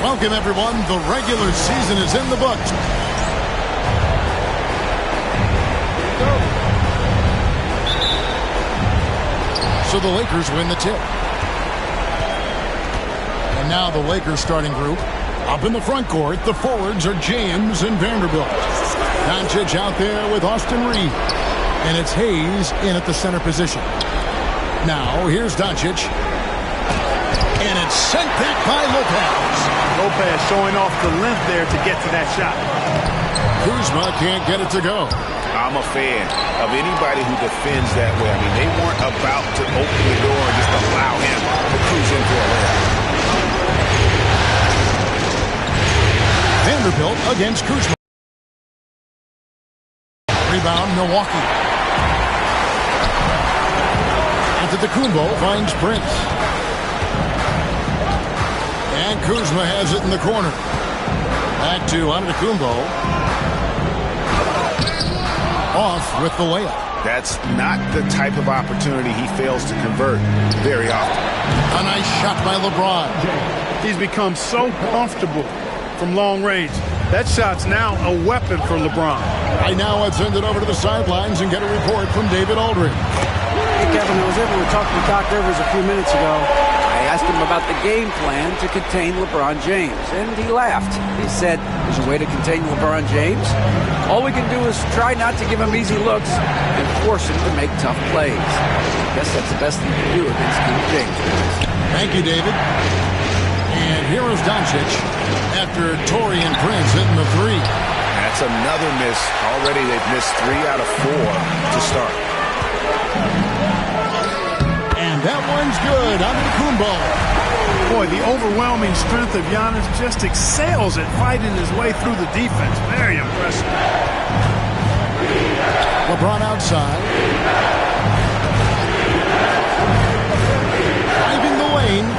Welcome, everyone. The regular season is in the books. So the Lakers win the tip. And now the Lakers starting group. Up in the front court, the forwards are James and Vanderbilt. Doncic out there with Austin Reed. And it's Hayes in at the center position. Now, here's Doncic. And it's sent back by Lopez. Lopez showing off the length there to get to that shot. Kuzma can't get it to go. I'm a fan of anybody who defends that way. I mean, they weren't about to open the door and just allow him to cruise in for a layup. Vanderbilt against Kuzma. Rebound, Milwaukee. Antetokounmpo finds Prince. And Kuzma has it in the corner. Back to Antetokounmpo. Off with the layup. That's not the type of opportunity he fails to convert very often. A nice shot by LeBron. He's become so comfortable from long range. That shot's now a weapon for LeBron. Right now, let's send it over to the sidelines and get a report from David Aldridge. Hey, Kevin, I was able to talk to Doc Rivers a few minutes ago. I asked him about the game plan to contain LeBron James, and he laughed. He said, there's a way to contain LeBron James. All we can do is try not to give him easy looks and force him to make tough plays. I guess that's the best thing to do against King James. Thank you, David. And here is Doncic after Torian Prince hitting the three. That's another miss. Already they've missed 3 out of 4 to start. And that one's good. Antetokounmpo. Boy, the overwhelming strength of Giannis just excels at fighting his way through the defense. Very impressive. LeBron outside. Driving the lane.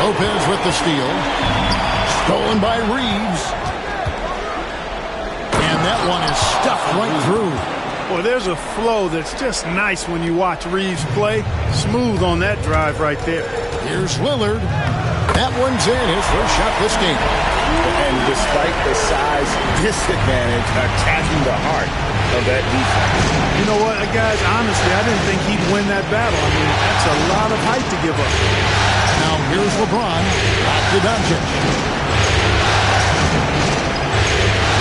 Lopez with the steal. Stolen by Reeves. And that one is stuffed right through. Boy, there's a flow that's just nice when you watch Reeves play. Smooth on that drive right there. Here's Lillard. That one's in. His first shot this game. And despite the size disadvantage, attacking the heart of that defense. You know what, guys? Honestly, I didn't think he'd win that battle. I mean, that's a lot of height to give up. Now here's LeBron. Back to Doncic.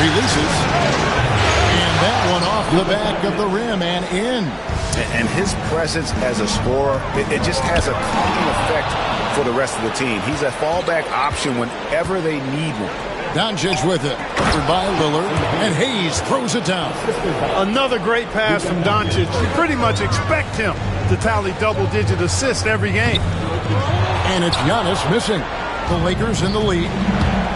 Releases. And that one off the back of the rim and in. And his presence as a scorer, it just has a calming effect for the rest of the team. He's a fallback option whenever they need one. Doncic with it. Covered by Lillard. And Hayes throws it down. Another great pass from Doncic. You pretty much expect him to tally double-digit assists every game. And it's Giannis missing. The Lakers in the lead.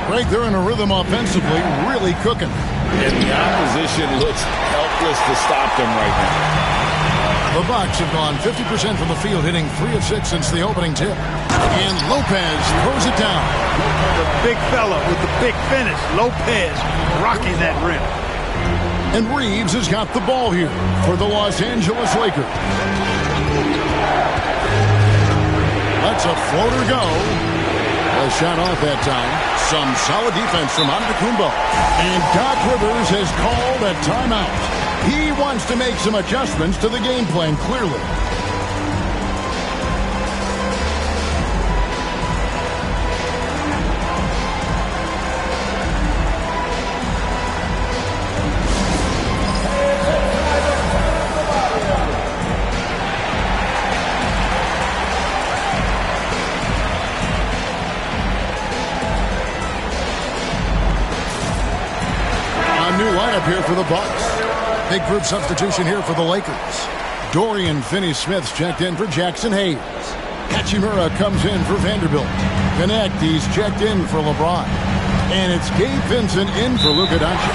Right there in a rhythm offensively, really cooking. And the opposition looks helpless to stop them right now. The Bucks have gone 50% from the field, hitting 3 of 6 since the opening tip. And Lopez throws it down. The big fella with the big finish. Lopez rocking that rim. And Reeves has got the ball here for the Los Angeles Lakers. Lets a floater go. A shot off that time. Some solid defense from Antetokounmpo. And Doc Rivers has called a timeout. He wants to make some adjustments to the game plan, clearly. A new lineup here for the Bucks. Big group substitution here for the Lakers. Dorian Finney-Smith's checked in for Jackson Hayes. Hachimura comes in for Vanderbilt. Connect, he's checked in for LeBron. And it's Gabe Vincent in for Luka Doncic.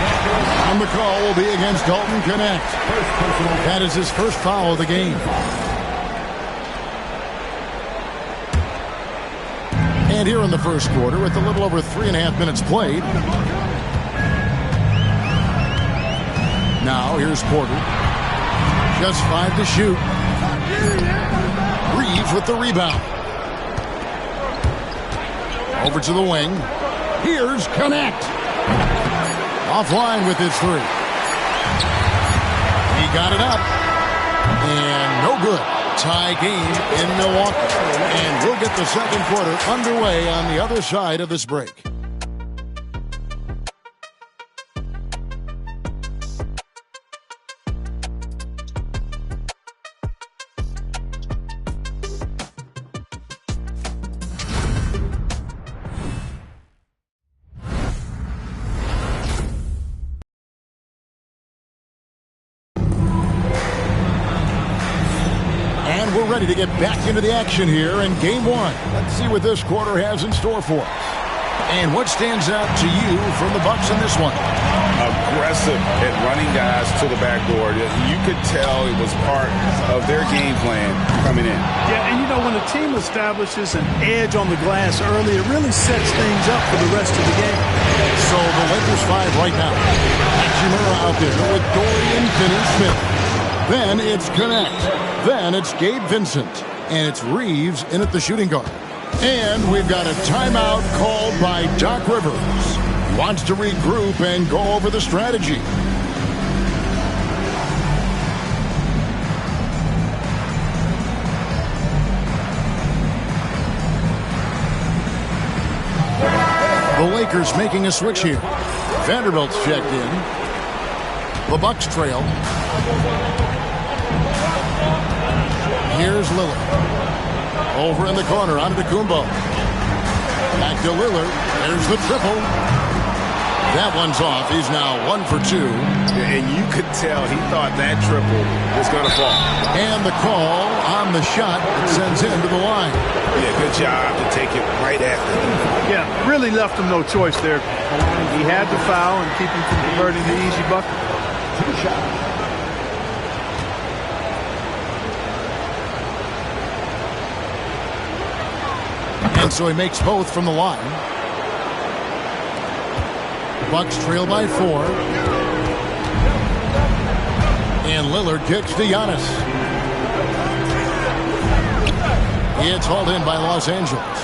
And the call will be against Dalton Connect. That is his first foul of the game. And here in the first quarter, with a little over 3.5 minutes played. Now, here's Porter. Just 5 to shoot. Reeves with the rebound. Over to the wing. Here's Connect. Offline with his three. He got it up. And no good. Tie game in Milwaukee. And we'll get the second quarter underway on the other side of this break. We're ready to get back into the action here in game one. Let's see what this quarter has in store for us. And what stands out to you from the Bucks in this one? Aggressive at running guys to the backboard. You could tell it was part of their game plan coming in. Yeah, and you know, when a team establishes an edge on the glass early, it really sets things up for the rest of the game. So the Lakers 5 right now. Hachimura out there with Dorian Finney-Smith. Then it's Connect. Then it's Gabe Vincent. And it's Reeves in at the shooting guard. And we've got a timeout called by Doc Rivers. He wants to regroup and go over the strategy. The Lakers making a switch here. Vanderbilt's checked in. The Bucks trail. Here's Lillard. Over in the corner, Antetokounmpo. Back to Lillard. There's the triple. That one's off. He's now 1 for 2. And you could tell he thought that triple was going to fall. And the call on the shot that sends him to the line. Yeah, good job to take it right after. Yeah, really left him no choice there. He had to foul and keep him from converting the easy bucket. And so he makes both from the line. Bucks trail by 4. And Lillard kicks to Giannis. It's hauled in by Los Angeles.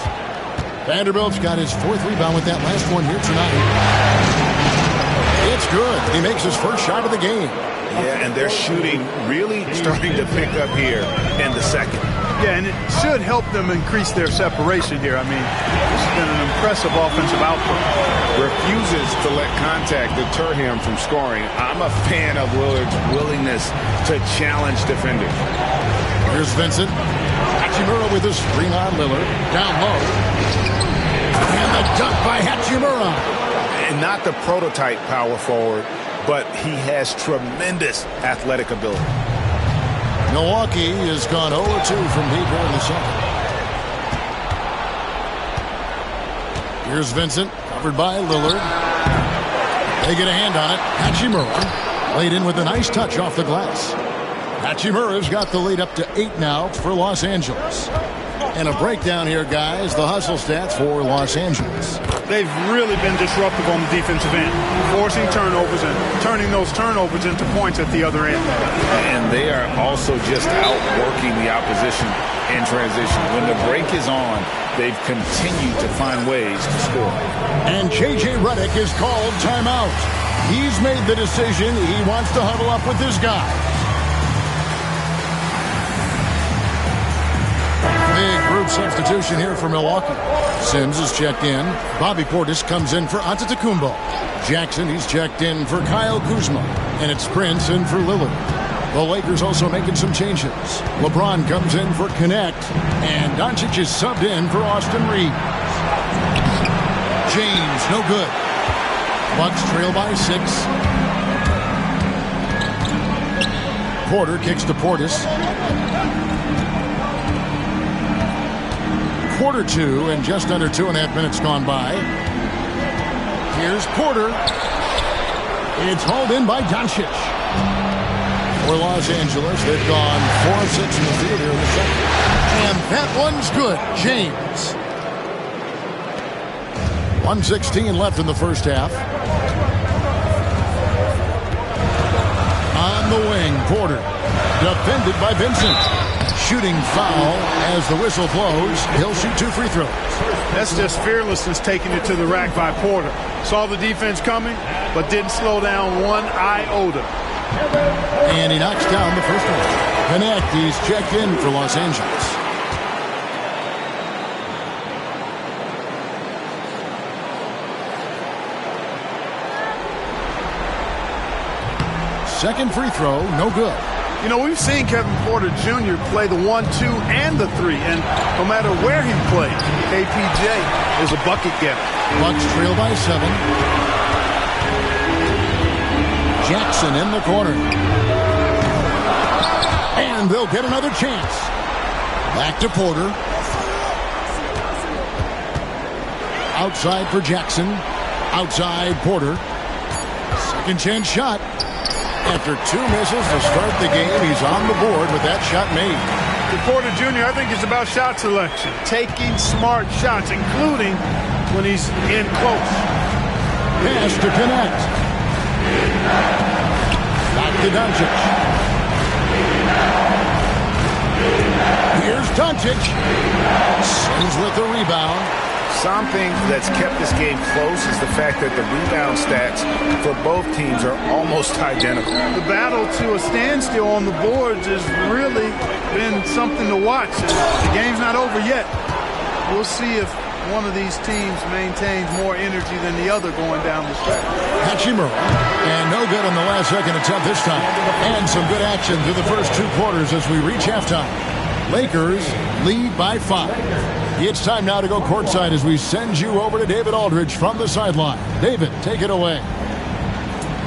Vanderbilt's got his 4th rebound with that last one here tonight. It's good. He makes his first shot of the game. Yeah, and their shooting really starting to pick up here in the second. Yeah, and it should help them increase their separation here. I mean, this has been an impressive offensive output. Refuses to let contact deter him from scoring. I'm a fan of Lillard's willingness to challenge defenders. Here's Vincent. Hachimura with his screen on Lillard. Down low. And the dunk by Hachimura. And not the prototype power forward, but he has tremendous athletic ability. Milwaukee has gone 0-2 from deep here in the second. Here's Vincent, covered by Lillard. They get a hand on it. Hachimura laid in with a nice touch off the glass. Hachimura's got the lead up to 8 now for Los Angeles. And a breakdown here, guys. The hustle stats for Los Angeles. They've really been disruptive on the defensive end, forcing turnovers and turning those turnovers into points at the other end. And they are also just outworking the opposition in transition. When the break is on, they've continued to find ways to score. And J.J. Redick is called timeout. He's made the decision. He wants to huddle up with this guy. Big group substitution here for Milwaukee. Sims is checked in. Bobby Portis comes in for Antetokounmpo. Jackson, he's checked in for Kyle Kuzma. And it's Prince in for Lillard. The Lakers also making some changes. LeBron comes in for Connect. And Doncic is subbed in for Austin Reeves. James, no good. Bucks trail by 6. Porter kicks to Portis. 1:45 and just under 2.5 minutes gone by. Here's Porter. It's hauled in by Doncic. For Los Angeles, they've gone 4 of 6 in the field here in the second. And that one's good. James. 1:16 left in the first half. On the wing, Porter. Defended by Vincent. Shooting foul as the whistle blows. He'll shoot 2 free throws. That's just fearlessness taking it to the rack by Porter. Saw the defense coming, but didn't slow down one iota. And he knocks down the first one. Connect, he's checked in for Los Angeles. Second free throw, no good. You know, we've seen Kevin Porter Jr. play the 1, 2, and the 3, and no matter where he plays, KPJ is a bucket getter. Bucks trail by 7. Jackson in the corner. And they'll get another chance. Back to Porter. Outside for Jackson. Outside Porter. Second chance shot. After 2 misses to start the game, he's on the board with that shot made. For Porter Jr., I think it's about shot selection. Taking smart shots, including when he's in close. Pass to connect. Back to Doncic. Here's Doncic. Sings with the rebound. Something that's kept this game close is the fact that the rebound stats for both teams are almost identical. The battle to a standstill on the boards has really been something to watch. The game's not over yet. We'll see if one of these teams maintains more energy than the other going down the stretch. Hachimura. And no good on the last second attempt this time. And some good action through the first 2 quarters as we reach halftime. Lakers lead by 5. It's time now to go courtside as we send you over to David Aldridge from the sideline. David, take it away.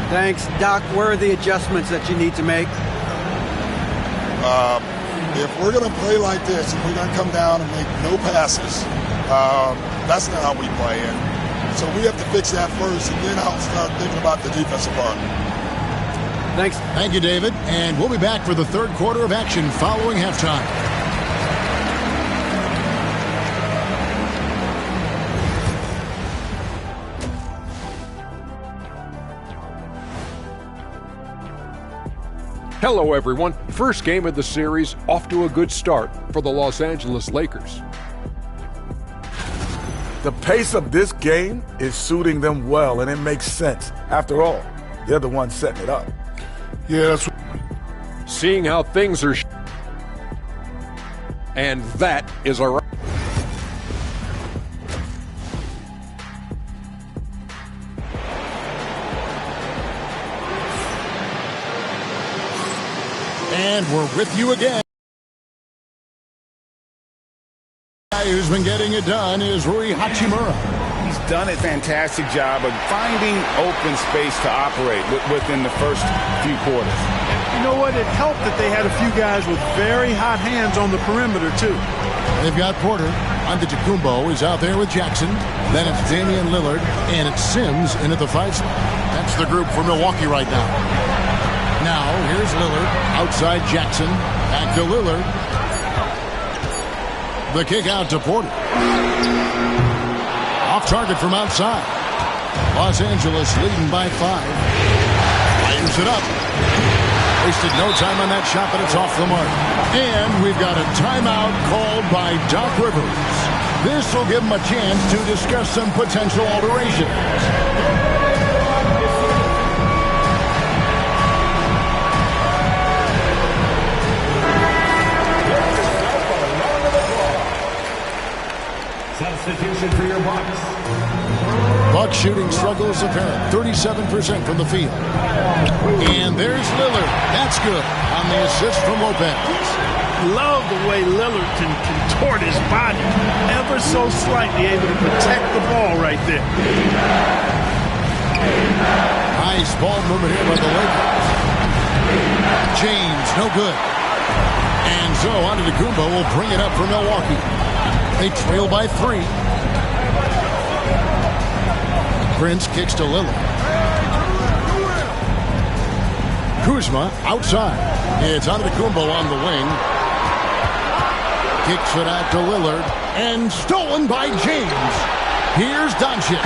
Thanks, Doc. Where are the adjustments that you need to make? If we're going to play like this, if we're going to come down and make no passes, that's not how we play. And so we have to fix that first, and then I'll start thinking about the defensive part. Thanks. Thank you, David. And we'll be back for the third quarter of action following halftime. Hello, everyone. First game of the series, off to a good start for the Los Angeles Lakers. The pace of this game is suiting them well, and it makes sense. After all, they're the ones setting it up. Yeah, that's Seeing how things are, and that is a. And we're with you again. The guy who's been getting it done is Rui Hachimura. He's done a fantastic job of finding open space to operate within the first few quarters. You know what? It helped that they had a few guys with very hot hands on the perimeter, too. They've got Porter. Antetokounmpo is out there with Jackson. Then it's Damian Lillard. And it's Sims in at the 5 spot. That's the group for Milwaukee right now. Now, here's Lillard. Outside Jackson. Back to Lillard. The kick out to Porter. Off target from outside. Los Angeles leading by 5. Fires it up. Wasted no time on that shot, but it's off the mark. And we've got a timeout called by Doc Rivers. This will give him a chance to discuss some potential alterations. Substitution for your Bucks. Bucks shooting struggles apparent. 37% from the field. And there's Lillard. That's good on the assist from Lopez. Love the way Lillard can contort his body ever so slightly, able to protect the ball right there. Nice ball movement here by the Lakers. James, no good. And so Antetokounmpo will bring it up for Milwaukee. They trail by 3. Prince kicks to Lillard. Kuzma outside. It's Antetokounmpo on the wing. Kicks it out to Lillard. And stolen by James. Here's Doncic.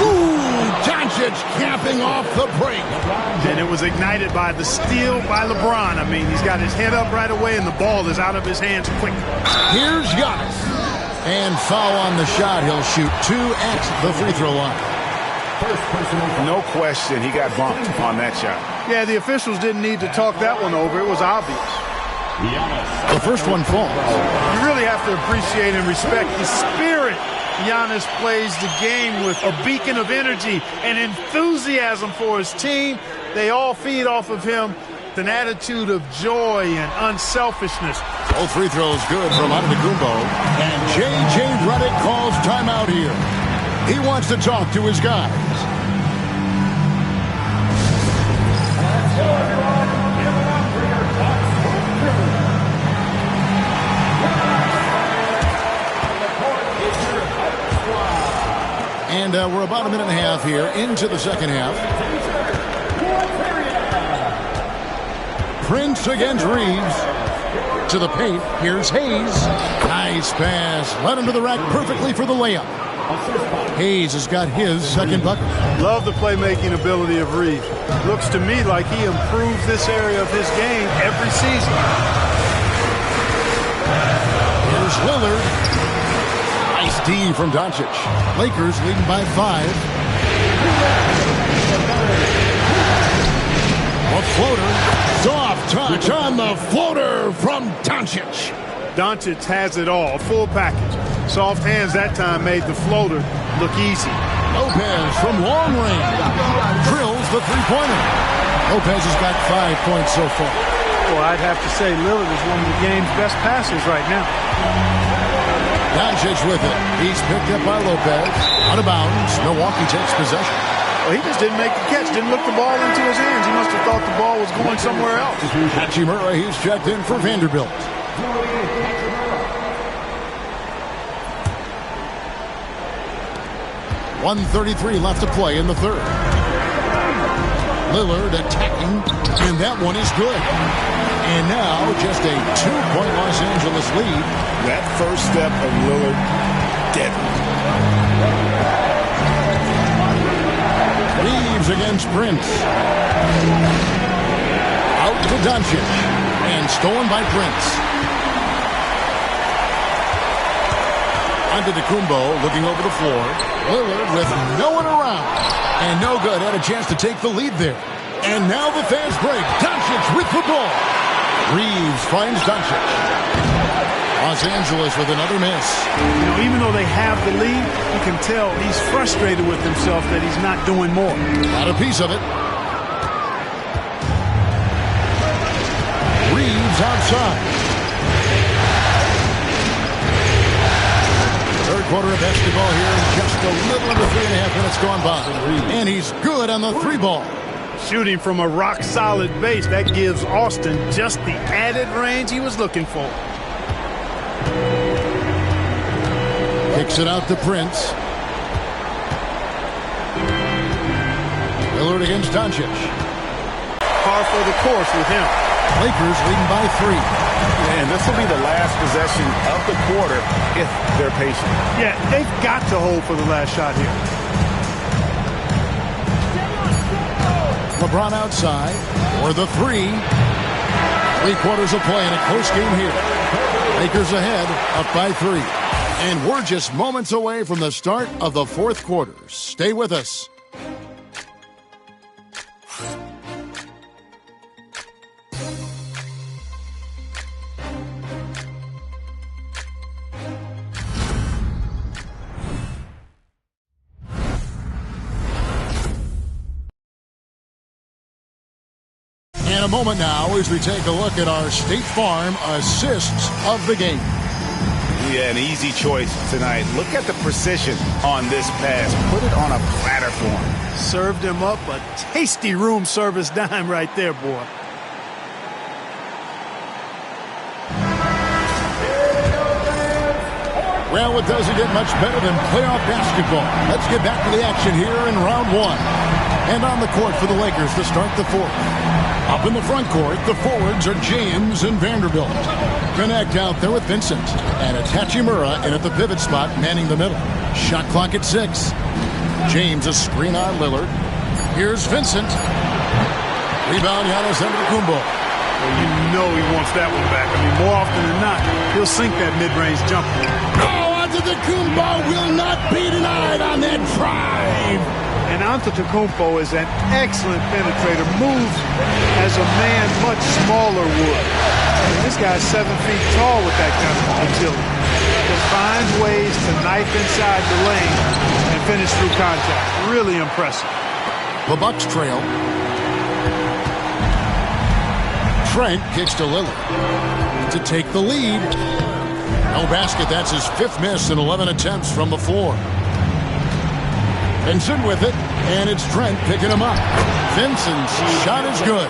Ooh, Doncic Doncic capping off the break. And it was ignited by the steal by LeBron. I mean, he's got his head up right away, and the ball is out of his hands quick. Here's Giannis. And foul on the shot. He'll shoot 2 at the free throw line. No question, he got bumped on that shot. Yeah, the officials didn't need to talk that one over. It was obvious. The first one falls. You really have to appreciate and respect the spirit Giannis plays the game with, a beacon of energy and enthusiasm for his team. They all feed off of him with an attitude of joy and unselfishness. Both free throws good from Antetokounmpo. And J.J. Redick calls timeout here. He wants to talk to his guys. And we're about a minute and a half here into the second half. Prince against Reeves. To the paint. Here's Hayes. Nice pass. Led him to the rack perfectly for the layup. Hayes has got his second bucket. Love the playmaking ability of Reeves. Looks to me like he improves this area of his game every season. Here's Lillard. Nice D from Doncic. Lakers leading by 5. A floater. Soft touch on the floater from Doncic. Doncic has it all, full package. Soft hands that time made the floater look easy. Lopez from long range. Drills the three-pointer. Lopez has got 5 points so far. Well, I'd have to say Lillard is one of the game's best passers right now. Doncic with it. He's picked up by Lopez. Out of bounds. Milwaukee takes possession. Well, he just didn't make the catch. Didn't look the ball into his hands. He must have thought the ball was going somewhere else. Hachimura, he's checked in for Vanderbilt. .133 left to play in the third. Lillard attacking, and that one is good. And now just a 2-point Los Angeles lead. That first step of Lillard, deadly. Reeves against Prince. Out to Doncic. And stolen by Prince. Antetokounmpo looking over the floor. Lillard with no one around. And no good. Had a chance to take the lead there. And now the fast break. Doncic with the ball. Reeves finds Doncic. Los Angeles with another miss. You know, even though they have the lead, you can tell he's frustrated with himself that he's not doing more. Got a piece of it. Reeves outside. Third quarter of basketball here. Just a little under 3.5 minutes gone by. And he's good on the 3-ball. Shooting from a rock-solid base, that gives Austin just the added range he was looking for. Kicks it out to Prince. Lillard against Doncic. Par for the course with him. Lakers leading by 3. And this will be the last possession of the quarter if they're patient. Yeah, they've got to hold for the last shot here. LeBron outside for the 3. 3 quarters of play in a close game here. Lakers ahead, up by 3. And we're just moments away from the start of the fourth quarter. Stay with us. In a moment now as we take a look at our State Farm assists of the game. Yeah, an easy choice tonight. Look at the precision on this pass. Put it on a platter for him. Served him up a tasty room service dime right there, boy. Well, it doesn't get much better than playoff basketball. Let's get back to the action here in round 1. And on the court for the Lakers to start the fourth. Up in the front court, the forwards are James and Vanderbilt. Connect out there with Vincent. And it's Hachimura in at the pivot spot, manning the middle. Shot clock at 6. James a screen on Lillard. Here's Vincent. Rebound, Giannis Antetokounmpo. Well, you know he wants that one back. I mean, more often than not, he'll sink that mid-range jumper. Oh, Antetokounmpo will not be denied on that drive. And Antetokounmpo is an excellent penetrator. Moves as a man much smaller would. And this guy's 7 feet tall with that kind of agility. He finds ways to knife inside the lane and finish through contact. Really impressive. The Bucks trail. Trent kicks to Lillard to take the lead. No basket. That's his 5th miss in 11 attempts from the floor. Vincent with it, and it's Trent picking him up. Vincent's shot is good.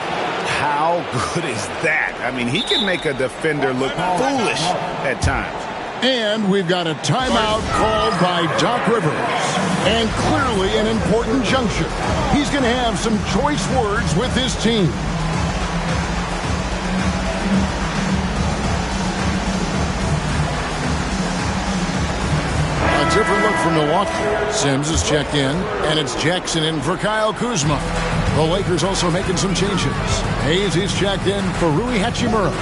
How good is that? I mean, he can make a defender look foolish at times. And we've got a timeout called by Doc Rivers. And clearly an important juncture. He's going to have some choice words with his team. A different look from Milwaukee. Sims is checked in, and it's Jackson in for Kyle Kuzma. The Lakers also making some changes. Hayes is checked in for Rui Hachimura.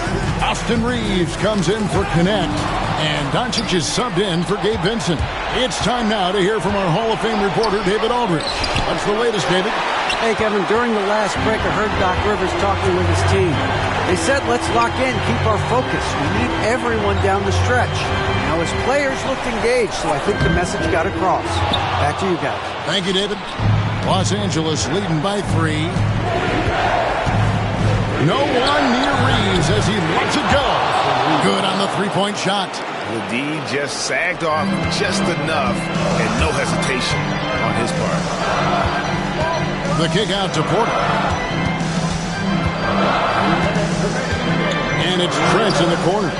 Austin Reeves comes in for Connect. And Doncic is subbed in for Gabe Vincent. It's time now to hear from our Hall of Fame reporter, David Aldridge. What's the latest, David? Hey, Kevin, during the last break, I heard Doc Rivers talking with his team. They said, let's lock in, keep our focus. We need everyone down the stretch. Now, his players looked engaged, so I think the message got across. Back to you guys. Thank you, David. Los Angeles leading by 3. No one near Reeves as he lets it go. Good on the three-point shot. The D just sagged off just enough and no hesitation on his part. The kick out to Porter. And it's Trent in the corner.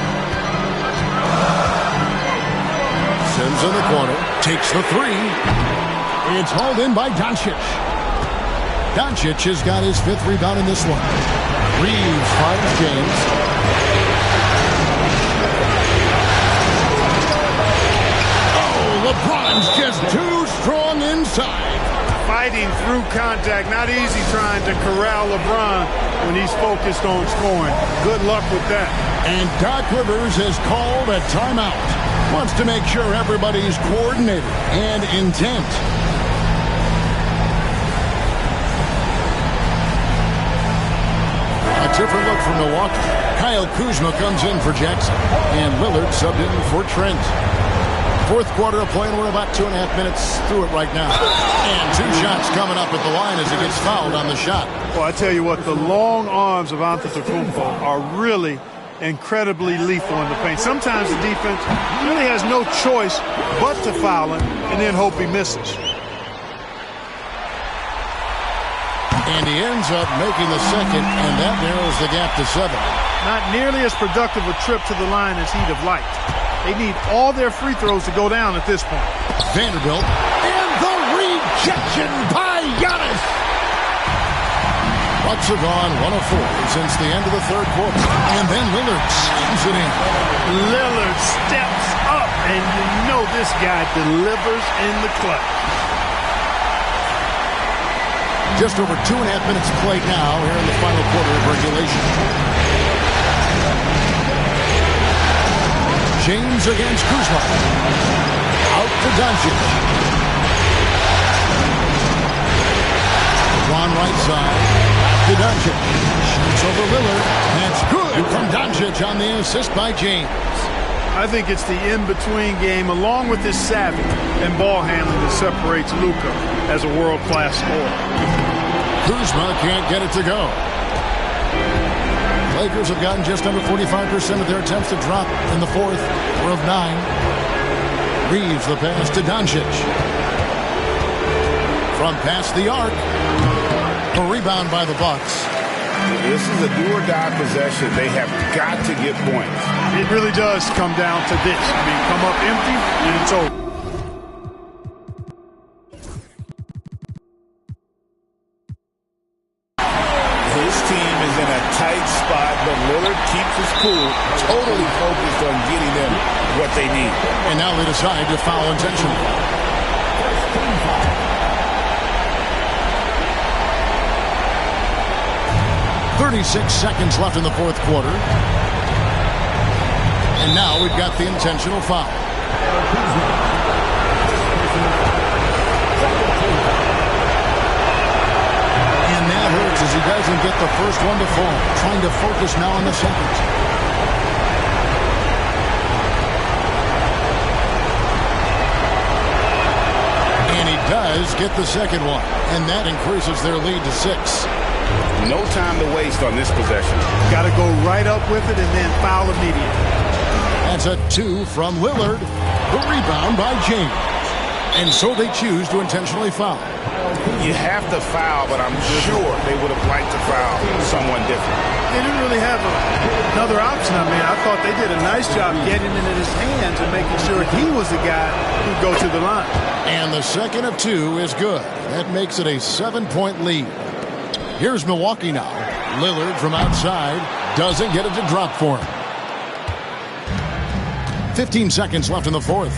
Sims in the corner. Takes the 3. It's hauled in by Doncic. Doncic has got his 5th rebound in this one. Reeves finds James. LeBron's just too strong inside. Fighting through contact. Not easy trying to corral LeBron when he's focused on scoring. Good luck with that. And Doc Rivers has called a timeout. Wants to make sure everybody's coordinated and intent. A different look from Milwaukee. Kyle Kuzma comes in for Jackson. And Lillard subbed in for Trent. 4th quarter of play, and we're about 2.5 minutes through it right now. And 2 shots coming up at the line as he gets fouled on the shot. Well, I tell you what, the long arms of Antetokounmpo are really incredibly lethal in the paint. Sometimes the defense really has no choice but to foul him and then hope he misses. And he ends up making the second, and that narrows the gap to 7. Not nearly as productive a trip to the line as he'd have liked. They need all their free throws to go down at this point. Vanderbilt. And the rejection by Giannis. Bucks have gone 1 of 4 since the end of the 3rd quarter. And then Lillard slams it in. Lillard steps up, and you know this guy delivers in the clutch. Just over 2.5 minutes played now here in the final quarter of regulation. James against Kuzma. Out to Doncic. One right side. Back to Doncic. Shoots over Lillard. That's good from Doncic on the assist by James. I think it's the in-between game, along with his savvy and ball handling, that separates Luka as a world-class scorer. Kuzma can't get it to go. Lakers have gotten just under 45% of their attempts to drop in the 4th. 4 of 9. Reeves the pass to Doncic. From past the arc. A rebound by the Bucks. This is a do-or-die possession. They have got to get points. It really does come down to this. I mean, come up empty, and it's over. His team is in a tight spot, but Lillard keeps his cool, totally focused on getting them what they need. And now they decide to foul intentionally. 36 seconds left in the fourth quarter. And now we've got the intentional foul. And that hurts as he doesn't get the first one to fall. Trying to focus now on the second. And he does get the second one. And that increases their lead to 6. No time to waste on this possession. Got to go right up with it and then foul immediately. That's a 2 from Lillard. The rebound by James. And so they choose to intentionally foul. You have to foul, but I'm sure they would have liked to foul someone different. They didn't really have another option. I mean, I thought they did a nice job getting it in his hands and making sure he was the guy who'd go to the line. And the second of 2 is good. That makes it a 7-point lead. Here's Milwaukee now. Lillard from outside doesn't get it to drop for him. 15 seconds left in the fourth.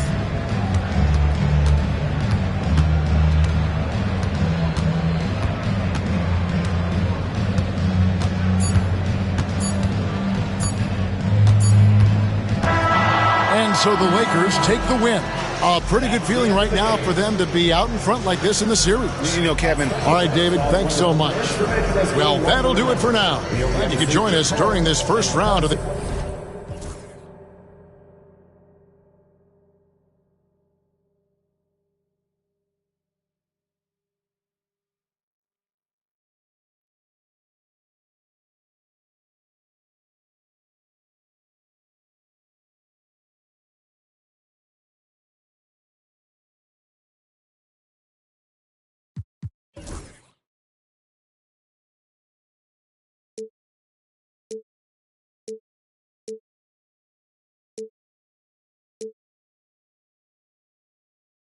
And so the Lakers take the win. A pretty good feeling right now for them to be out in front like this in the series. You know, Kevin. All right, David, thanks so much. Well, that'll do it for now. And you can join us during this first round of the